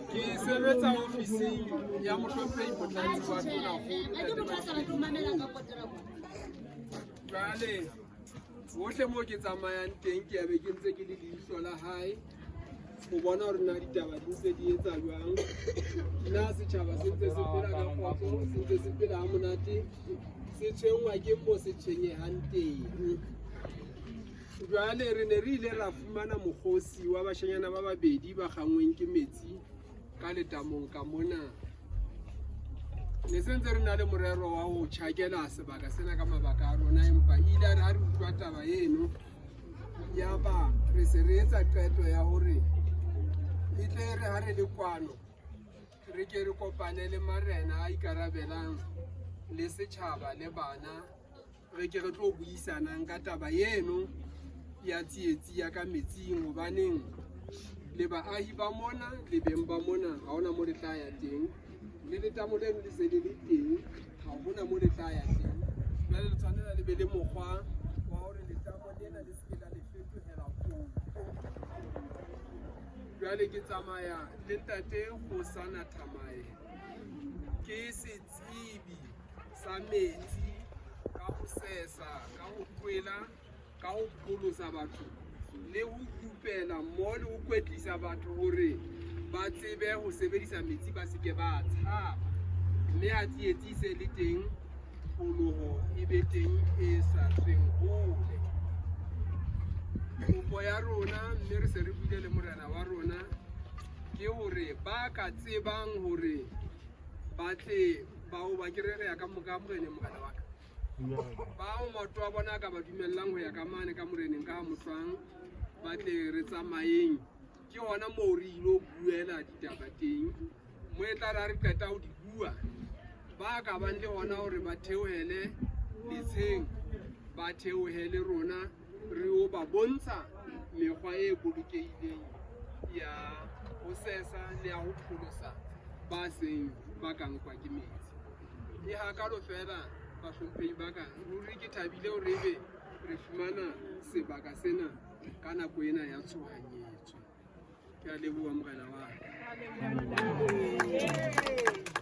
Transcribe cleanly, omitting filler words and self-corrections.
Ke sebetsa ofising ya Mohlomphehi Potlatsi wa Jwale hohle moo ke tsamayang teng ke be ke ntse ke le leihlo la hae go bona hore na ditaba di ntse di etsa jwang na setjhaba se ntse se phela ka kgotso se ntse se phela ha monate se tshwenngwa ke mo se tshwenyehang teng. Jwale re ne re ile ra fumana mokgosi wa bashanyana ba babedi ba kgangweng ke metsi ka letamong ka mona. Ne sentse re na le morero wa ho tjhakela sebaka sena ka mabaka a rona, empa ile ha re utlwa taba eno ya ba re se re etsa qeto ya hore e tle re ha re le kwano re ke re kopane le marena a ikarabelang le setjhaba le bana re ke re tlo buisanang ka taba eno ya tsietsi ya ka metsing, hobaneng le baahi ba mona le beng ba mona ha hona mo le tla ya teng, le letamo leno le se le le teng ha hona mo le tla ya teng. Jwale le tshwanela le be le mokgwa wa hore letamo lena le se la le fetohela koo. Jwale ke tsamaya le ntate go sana thamae ke setsibi sa metsi ka ho sesa ka ho kwela ka ho pholosa batho le ho kupela mo le ho kwetlisa batho hore ba tsebe ho sebedisa metsi ba se ke ba tshaba, mme ha tsietsi se le teng pholoho e be teng e sa tsweng hole. Kopo ya rona mme re se re buile le morena wa rona ke hore ba ka tsebang hore ba tle bao ba ke re ya ka morena morena wa ka bao maoto a bona ka ba dumellang ho ya ka mane ka moreneng ka motlwang ba tle re tsamayeng ke hona moo re ilo buela ditaba teng mo e tla re qeta ho di bua ba ka bang le hona hore ba theohele letsheng ba theohele rona re o ba bontsha mekgwa e bolokehileng ya ho sesa le ya ho pholosa ba seng ba ka nkwa ke metsi. E hakalo fela bahlomphehi ba ka ruri ke thabile hore ebe re fumana sebaka sena ka nako ena ya tshohanyetso. Ke a leboha morena wa ka.